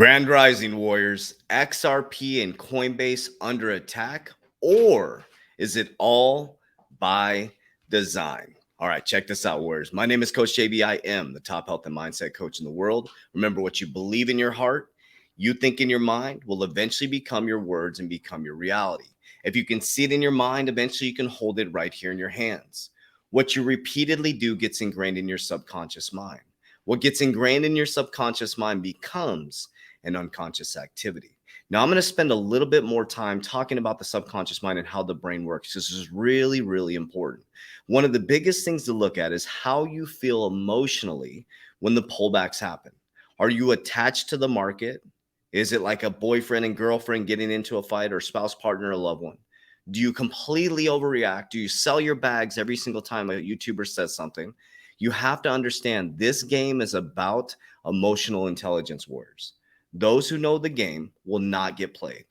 Grand Rising Warriors, XRP and Coinbase under attack, or is it all by design? All right, check this out, Warriors. My name is Coach JB. I am the top health and mindset coach in the world. Remember, what you believe in your heart, you think in your mind, will eventually become your words and become your reality. If you can see it in your mind, eventually you can hold it right here in your hands. What you repeatedly do gets ingrained in your subconscious mind. What gets ingrained in your subconscious mind becomes an unconscious activity. Now, I'm going to spend a little bit more time talking about the subconscious mind and how the brain works. This is really, really important. One of the biggest things to look at is how you feel emotionally when the pullbacks happen. Are you attached to the market? Is it like a boyfriend and girlfriend getting into a fight, or spouse, partner, or loved one? Do you completely overreact? Do you sell your bags every single time a YouTuber says something? You have to understand this game is about emotional intelligence, Warriors. Those who know the game will not get played.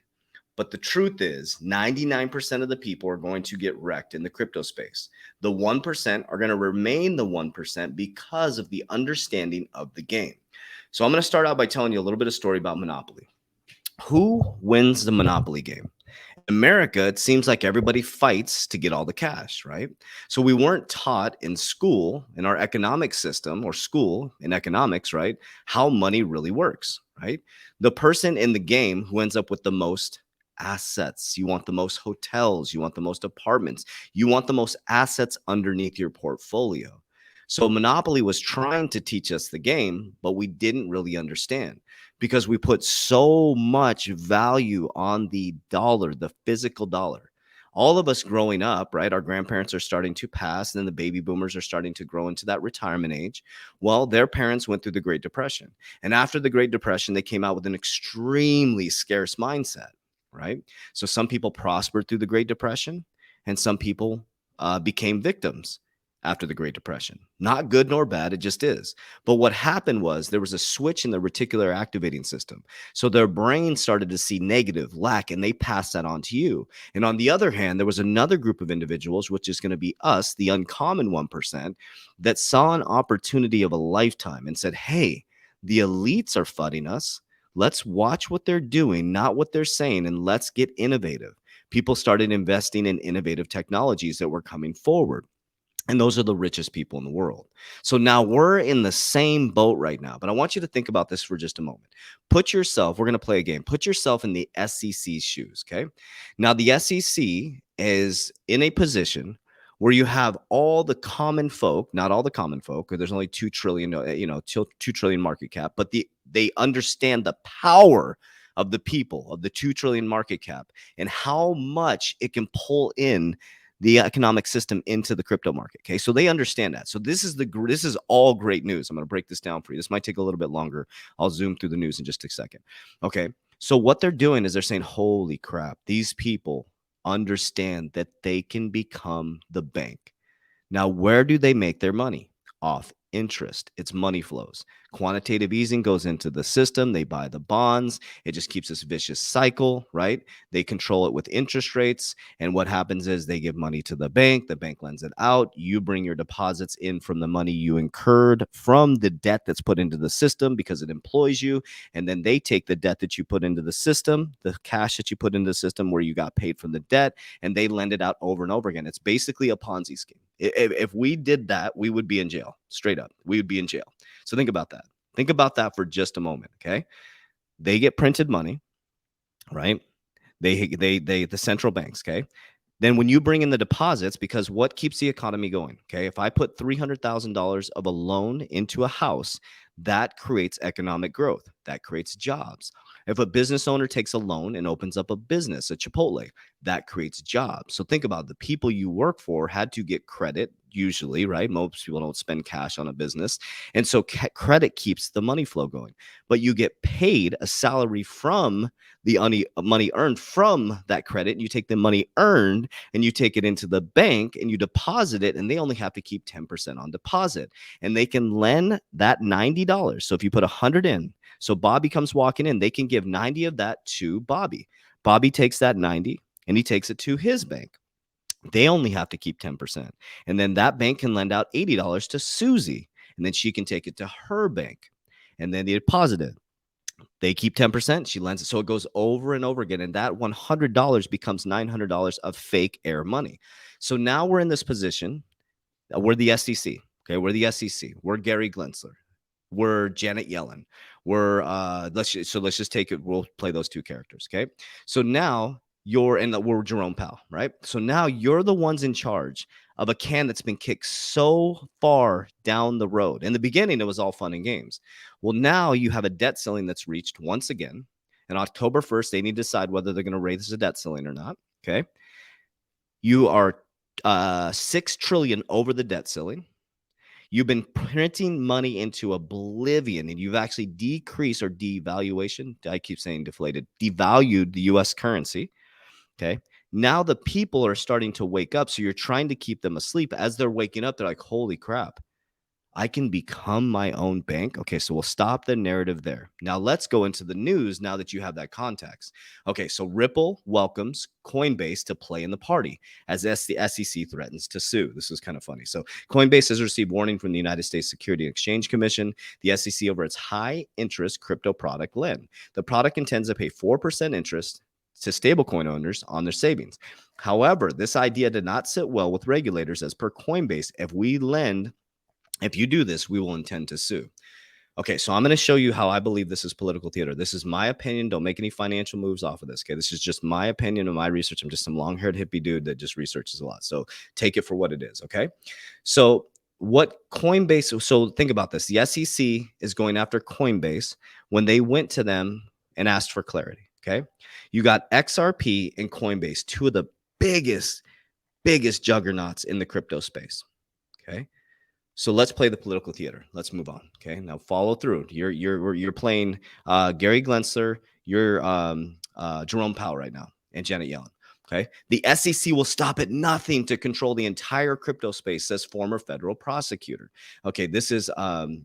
But the truth is, 99% of the people are going to get wrecked in the crypto space. The 1% are going to remain the 1% because of the understanding of the game. So I'm going to start out by telling you a little bit of story about Monopoly. Who wins the Monopoly game? In America, it seems like everybody fights to get all the cash, right? So we weren't taught in school, in our economic system or school in economics, right, how money really works, right? The person in the game who ends up with the most assets, you want the most hotels, you want the most apartments, you want the most assets underneath your portfolio. So Monopoly was trying to teach us the game, but we didn't really understand because we put so much value on the dollar, the physical dollar. All of us growing up, right? Our grandparents are starting to pass, and then the baby boomers are starting to grow into that retirement age. Well, their parents went through the Great Depression. And after the Great Depression, they came out with an extremely scarce mindset, right? So some people prospered through the Great Depression, and some people became victims after the Great Depression. Not good nor bad, it just is. But what happened was there was a switch in the reticular activating system. So their brain started to see negative, lack, and they passed that on to you. And on the other hand, there was another group of individuals, which is going to be us, the uncommon 1%, that saw an opportunity of a lifetime and said, hey, the elites are flooding us. Let's watch what they're doing, not what they're saying, and let's get innovative. People started investing in innovative technologies that were coming forward. And those are the richest people in the world. So now we're in the same boat right now. But I want you to think about this for just a moment. Put yourself, we're going to play a game. Put yourself in the SEC's shoes, okay? Now, the SEC is in a position where you have all the common folk, not all the common folk, because there's only 2 trillion, 2 trillion market cap, but they understand the power of the people, of the 2 trillion market cap, and how much it can pull in the economic system into the crypto market. Okay, so they understand that. So this is all great news. I'm going to break this down for you. This might take a little bit longer. I'll zoom through the news in just a second. Okay, so what they're doing is they're saying, holy crap, these people understand that they can become the bank. Now, where do they make their money? Off interest. It's money flows. Quantitative easing goes into the system. They buy the bonds. It just keeps this vicious cycle, right? They control it with interest rates. And what happens is they give money to the bank. The bank lends it out. You bring your deposits in from the money you incurred from the debt that's put into the system because it employs you. And then they take the debt that you put into the system, the cash that you put into the system where you got paid from the debt, and they lend it out over and over again. It's basically a Ponzi scheme. If we did that, we would be in jail. Straight up, we would be in jail. So think about that. Think about that for just a moment, okay? They get printed money, right? The central banks, okay? Then when you bring in the deposits, because what keeps the economy going, okay? If I put $300,000 of a loan into a house, that creates economic growth. That creates jobs. If a business owner takes a loan and opens up a business, a Chipotle, that creates jobs. So think about it. The people you work for had to get credit usually, right? Most people don't spend cash on a business. And so credit keeps the money flow going. But you get paid a salary from the money earned from that credit. And you take the money earned and you take it into the bank and you deposit it, and they only have to keep 10% on deposit. And they can lend that $90. So if you put 100 in, so Bobby comes walking in, they can give 90 of that to Bobby. Bobby takes that 90 and he takes it to his bank. They only have to keep 10%. And then that bank can lend out $80 to Susie, and then she can take it to her bank, and then they deposit it. They keep 10%. She lends it. So it goes over and over again. And that $100 becomes $900 of fake air money. So now we're in this position. We're the SEC. Okay. We're the SEC. We're Gary Gensler. We're Janet Yellen. We're let's just take it. We'll play those two characters. Okay. So now we're Jerome Powell, right? So now you're the ones in charge of a can that's been kicked so far down the road. In the beginning, it was all fun and games. Well, now you have a debt ceiling that's reached once again. And October 1st, they need to decide whether they're going to raise the debt ceiling or not. Okay. You are 6 trillion over the debt ceiling. You've been printing money into oblivion, and you've actually decreased or devaluation. I keep saying deflated, devalued the US currency. Okay. Now the people are starting to wake up. So you're trying to keep them asleep. As they're waking up, they're like, holy crap, I can become my own bank. Okay, so we'll stop the narrative there. Now let's go into the news now that you have that context. Okay, so Ripple welcomes Coinbase to play in the party as the SEC threatens to sue. This is kind of funny. So Coinbase has received warning from the United States Securities and Exchange Commission, the SEC, over its high interest crypto product Lend. The product intends to pay 4% interest to stablecoin owners on their savings. However, this idea did not sit well with regulators, as per Coinbase. If you do this, we will intend to sue. Okay, so I'm going to show you how I believe this is political theater. This is my opinion. Don't make any financial moves off of this. Okay, this is just my opinion and my research. I'm just some long-haired hippie dude that just researches a lot. So take it for what it is. Okay, so what Coinbase? So think about this. The SEC is going after Coinbase when they went to them and asked for clarity. Okay, you got XRP and Coinbase, two of the biggest juggernauts in the crypto space. Okay. So let's play the political theater. Let's move on. Okay. Now follow through. You're playing Gary Gensler. You're Jerome Powell right now and Janet Yellen. Okay. The SEC will stop at nothing to control the entire crypto space, says former federal prosecutor. Okay. This is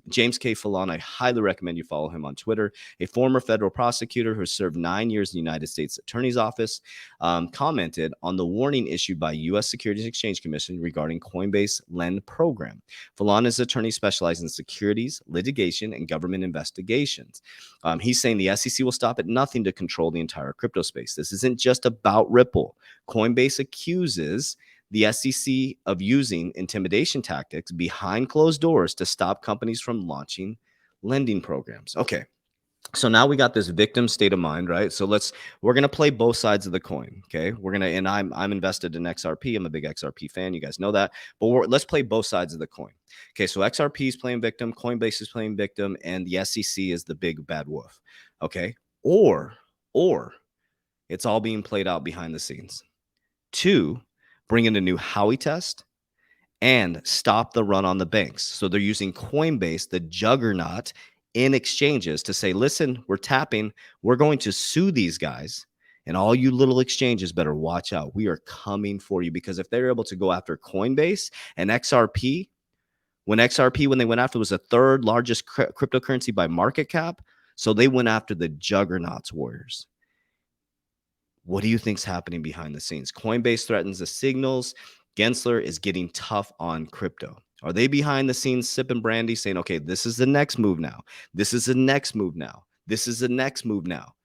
James K. Fallon. I highly recommend you follow him on Twitter. A former federal prosecutor who served 9 years in the United States Attorney's Office commented on the warning issued by U.S. Securities and Exchange Commission regarding Coinbase Lend program. Fallon is an attorney specializing in securities, litigation, and government investigations. He's saying the SEC will stop at nothing to control the entire crypto space. This isn't just about Ripple. Coinbase accuses the SEC of using intimidation tactics behind closed doors to stop companies from launching lending programs. Okay. So now we got this victim state of mind, right? So we're going to play both sides of the coin. Okay. And I'm invested in XRP. I'm a big XRP fan. You guys know that, but let's play both sides of the coin. Okay. So XRP is playing victim, Coinbase is playing victim, and the SEC is the big bad wolf. Okay. Or it's all being played out behind the scenes. 2, bring in a new Howey test and stop the run on the banks. So they're using Coinbase, the juggernaut, in exchanges to say, listen, we're tapping, we're going to sue these guys. And all you little exchanges better watch out. We are coming for you, because if they're able to go after Coinbase and XRP, when they went after, was the third largest cryptocurrency by market cap. So they went after the juggernauts, warriors. What do you think's happening behind the scenes? Coinbase threatens the signals. Gensler is getting tough on crypto. Are they behind the scenes sipping brandy saying, okay, this is the next move now. This is the next move now. This is the next move now.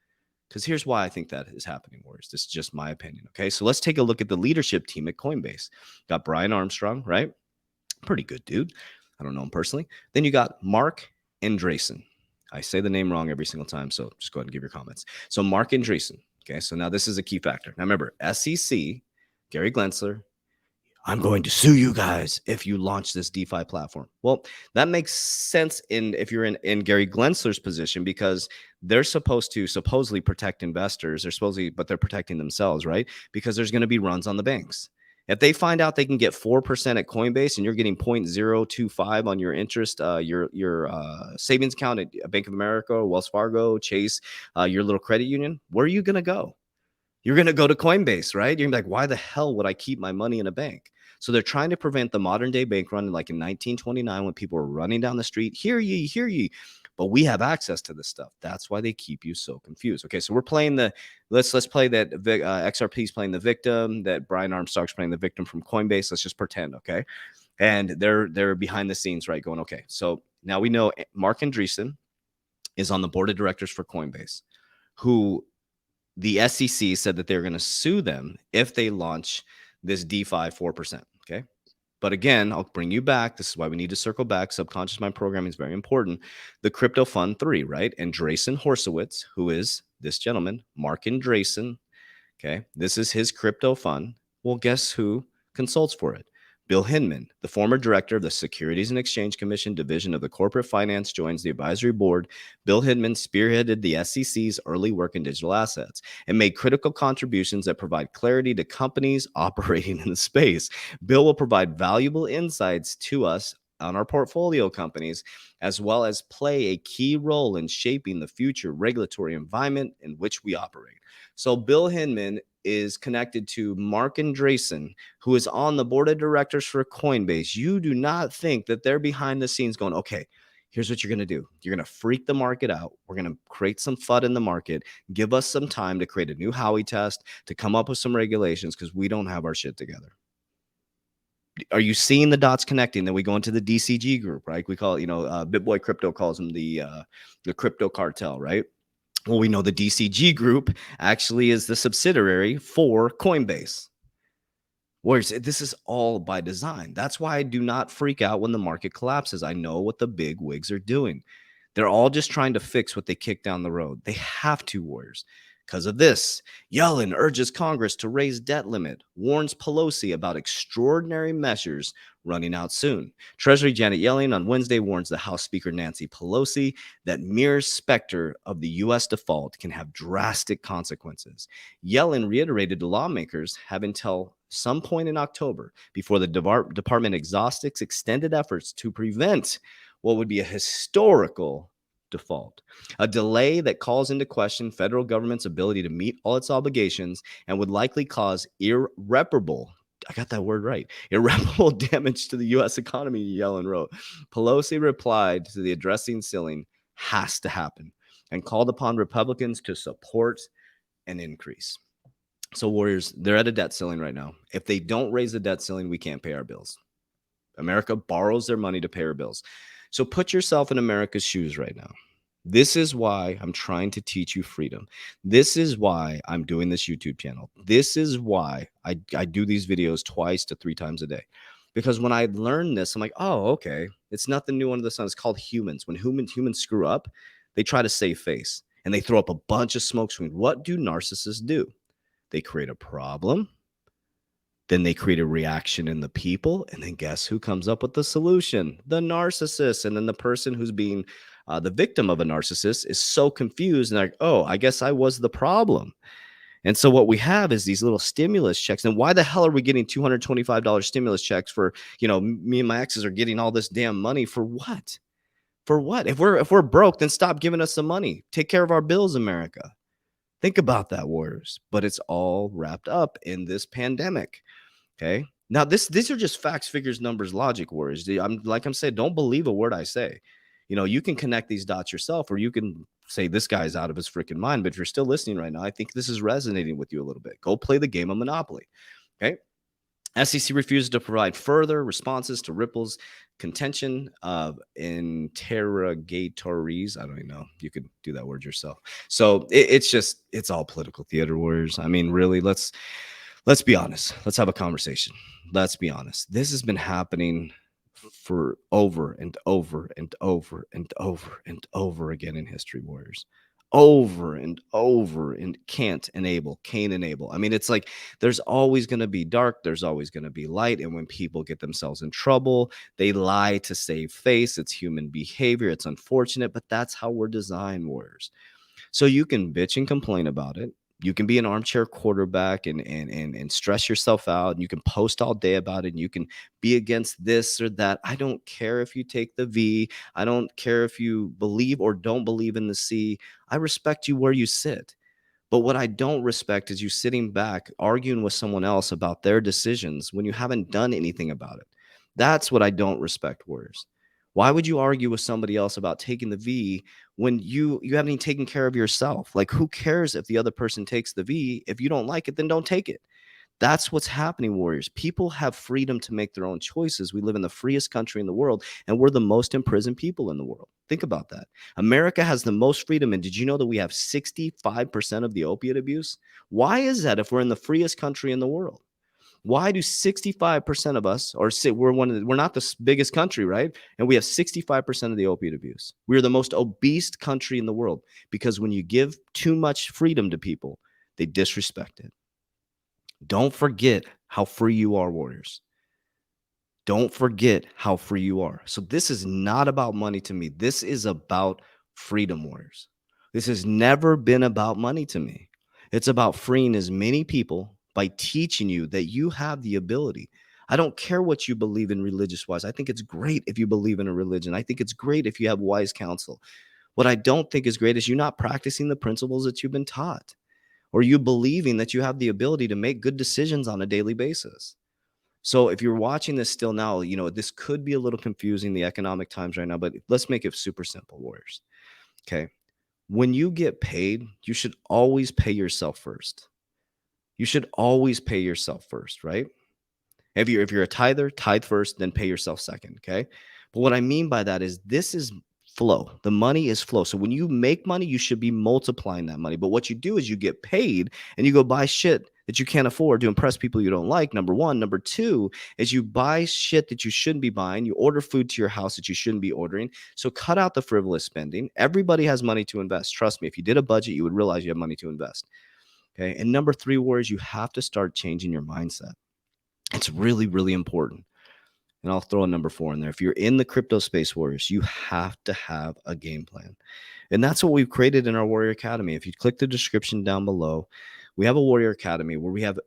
Because here's why I think that is happening, warriors. This is just my opinion. Okay, so let's take a look at the leadership team at Coinbase. Got Brian Armstrong, right? Pretty good dude. I don't know him personally. Then you got Mark Andreessen. I say the name wrong every single time, so just go ahead and give your comments. So Mark Andreessen. Okay, so now this is a key factor. Now remember, SEC, Gary Gensler, I'm going to sue you guys if you launch this DeFi platform. Well, that makes sense if you're in Gary Gensler's position, because they're supposed to supposedly protect investors. But they're protecting themselves, right? Because there's going to be runs on the banks. If they find out they can get 4% at Coinbase and you're getting 0.025 on your interest, your savings account at Bank of America, Wells Fargo, Chase, your little credit union, where are you going to go? You're going to go to Coinbase, right? You're going to be like, why the hell would I keep my money in a bank? So they're trying to prevent the modern day bank run, like in 1929 when people were running down the street. Hear ye. But we have access to this stuff. That's why they keep you so confused. Okay, so we're playing let's play that XRP is playing the victim, that Brian Armstrong's playing the victim from Coinbase. Let's just pretend, okay? And they're behind the scenes, right? Going, okay. So now we know Mark Andreessen is on the board of directors for Coinbase, who the SEC said that they're going to sue them if they launch this DeFi 4%. Okay. But again, I'll bring you back. This is why we need to circle back. Subconscious mind programming is very important. The Crypto Fund 3, right? And Andreessen Horowitz, who is this gentleman, Mark Andreessen. Okay. This is his crypto fund. Well, guess who consults for it? Bill Hinman, the former director of the Securities and Exchange Commission Division of the Corporate Finance, joins the advisory board. Bill Hinman spearheaded the SEC's early work in digital assets and made critical contributions that provide clarity to companies operating in the space. Bill will provide valuable insights to us on our portfolio companies, as well as play a key role in shaping the future regulatory environment in which we operate. So Bill Hinman is connected to Mark Andreessen, who is on the board of directors for Coinbase. You do not think that they're behind the scenes going, okay, here's what you're going to do. You're going to freak the market out. We're going to create some FUD in the market. Give us some time to create a new Howey test, to come up with some regulations, because we don't have our shit together. Are you seeing the dots connecting? Then we go into the DCG group, right? We call it, BitBoy Crypto calls them the crypto cartel, right? Well, we know the DCG group actually is the subsidiary for Coinbase. Whereas this is all by design. That's why I do not freak out when the market collapses. I know what the big wigs are doing. They're all just trying to fix what they kicked down the road. They have to, Warriors. Because of this, Yellen urges Congress to raise debt limit, warns Pelosi about extraordinary measures running out soon. Treasury Janet Yellen on Wednesday warns the House Speaker Nancy Pelosi that mere specter of the U.S. default can have drastic consequences. Yellen reiterated to lawmakers have until some point in October before the department exhausts its extended efforts to prevent what would be a historical default, a delay that calls into question federal government's ability to meet all its obligations and would likely cause irreparable, I got that word right, irreparable damage to the U.S. economy, Yellen wrote. Pelosi replied to the addressing ceiling has to happen and called upon Republicans to support an increase. So, Warriors, they're at a debt ceiling right now. If they don't raise the debt ceiling, we can't pay our bills. America borrows their money to pay our bills. So put yourself in America's shoes right now. This is why I'm trying to teach you freedom. This is why I'm doing this YouTube channel. This is why I do these videos 2 to 3 times a day. Because when I learned this, I'm like, oh, okay. It's nothing new under the sun. It's called humans. When humans screw up, they try to save face and they throw up a bunch of smoke screens. What do narcissists do? They create a problem. Then they create a reaction in the people. And then guess who comes up with the solution? The narcissist. And then the person who's being the victim of a narcissist is so confused and like, oh, I guess I was the problem. And so what we have is these little stimulus checks. And why the hell are we getting $225 stimulus checks for, me and my exes are getting all this damn money for what? For what? If we're broke, then stop giving us some money. Take care of our bills, America. Think about that, Warriors. But it's all wrapped up in this pandemic. Okay. Now, these are just facts, figures, numbers, logic, Warriors. I'm saying, don't believe a word I say. You can connect these dots yourself, or you can say this guy's out of his freaking mind. But if you're still listening right now, I think this is resonating with you a little bit. Go play the game of Monopoly. Okay. SEC refuses to provide further responses to Ripple's contention of interrogatories. I don't even know. You could do that word yourself. So it's all political theater, Warriors. I mean, really, let's be honest. Let's have a conversation. Let's be honest. This has been happening for over and over and over and over and over again in history, Warriors. Over and over and can't enable. I mean, it's like there's always going to be dark. There's always going to be light. And when people get themselves in trouble, they lie to save face. It's human behavior. It's unfortunate, but that's how we're designed, Warriors. So you can bitch and complain about it. You can be an armchair quarterback and stress yourself out. And you can post all day about it. And you can be against this or that. I don't care if you take the V. I don't care if you believe or don't believe in the C. I respect you where you sit. But what I don't respect is you sitting back arguing with someone else about their decisions when you haven't done anything about it. That's what I don't respect, Warriors. Why would you argue with somebody else about taking the V when you haven't even taken care of yourself? Like, who cares if the other person takes the V? If you don't like it, then don't take it. That's what's happening, Warriors. People have freedom to make their own choices. We live in the freest country in the world, and we're the most imprisoned people in the world. Think about that. America has the most freedom. And did you know that we have 65% of the opiate abuse? Why is that if we're in the freest country in the world? Why do 65% of us, or say we're not the biggest country, right? And we have 65% of the opiate abuse. We're the most obese country in the world because when you give too much freedom to people, they disrespect it. Don't forget how free you are, Warriors. Don't forget how free you are. So this is not about money to me. This is about freedom, Warriors. This has never been about money to me. It's about freeing as many people by teaching you that you have the ability. I don't care what you believe in religious wise. I think it's great if you believe in a religion. I think it's great if you have wise counsel. What I don't think is great is you not practicing the principles that you've been taught, or you believing that you have the ability to make good decisions on a daily basis. So if you're watching this still now, this could be a little confusing, the economic times right now, but let's make it super simple, Warriors. Okay. When you get paid, you should always pay yourself first. You should always pay yourself first, right? If you're a tither, tithe first, then pay yourself second. Okay. But what I mean by that is this is flow. The money is flow. So when you make money, you should be multiplying that money. But what you do is you get paid and you go buy shit that you can't afford to impress people you don't like. Number one. Number two is you buy shit that you shouldn't be buying. You order food to your house that you shouldn't be ordering. So cut out the frivolous spending. Everybody has money to invest. Trust me, if you did a budget, you would realize you have money to invest. Okay. And number three, Warriors, you have to start changing your mindset. It's really, really important. And I'll throw a number 4 in there. If you're in the crypto space, Warriors, you have to have a game plan. And that's what we've created in our Warrior Academy. If you click the description down below, we have a Warrior Academy where we have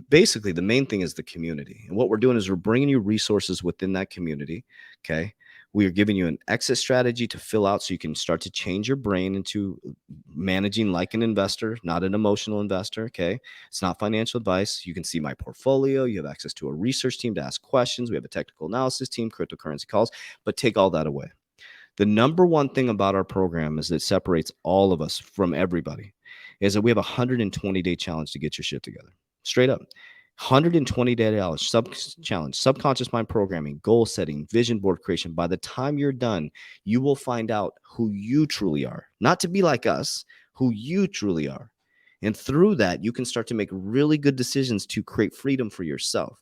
basically the main thing is the community. And what we're doing is we're bringing you resources within that community. Okay. We are giving you an exit strategy to fill out so you can start to change your brain into managing like an investor, not an emotional investor. Okay. It's not financial advice. You can see my portfolio. You have access to a research team to ask questions. We have a technical analysis team, cryptocurrency calls, but take all that away. The number one thing about our program is that separates all of us from everybody is that we have a 120-day challenge to get your shit together. Straight up. 120-day challenge, subconscious mind programming, goal setting, vision board creation. By the time you're done, you will find out who you truly are. Not to be like us, who you truly are. And through that, you can start to make really good decisions to create freedom for yourself.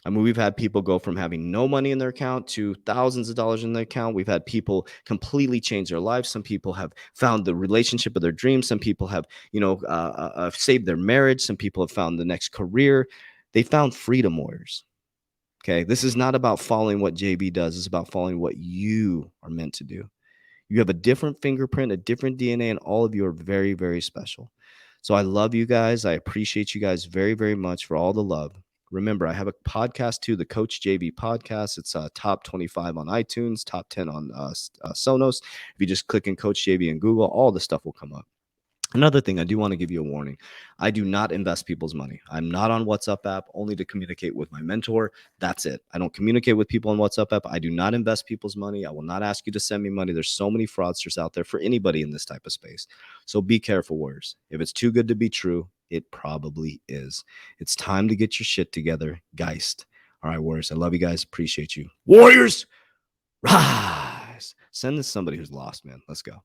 I mean, we've had people go from having no money in their account to thousands of dollars in their account. We've had people completely change their lives. Some people have found the relationship of their dreams. Some people have, saved their marriage. Some people have found the next career. They found freedom, Warriors. Okay. This is not about following what JB does. It's about following what you are meant to do. You have a different fingerprint, a different DNA, and all of you are very, very special. So I love you guys. I appreciate you guys very, very much for all the love. Remember, I have a podcast too, the Coach JB podcast. It's top 25 on iTunes, top 10 on Sonos. If you just click in Coach JB in Google, all the stuff will come up. Another thing, I do want to give you a warning. I do not invest people's money. I'm not on WhatsApp app, only to communicate with my mentor. That's it. I don't communicate with people on WhatsApp app. I do not invest people's money. I will not ask you to send me money. There's so many fraudsters out there for anybody in this type of space. So be careful, Warriors. If it's too good to be true, it probably is. It's time to get your shit together, Geist. All right, Warriors. I love you guys. Appreciate you. Warriors, rise. Send this to somebody who's lost, man. Let's go.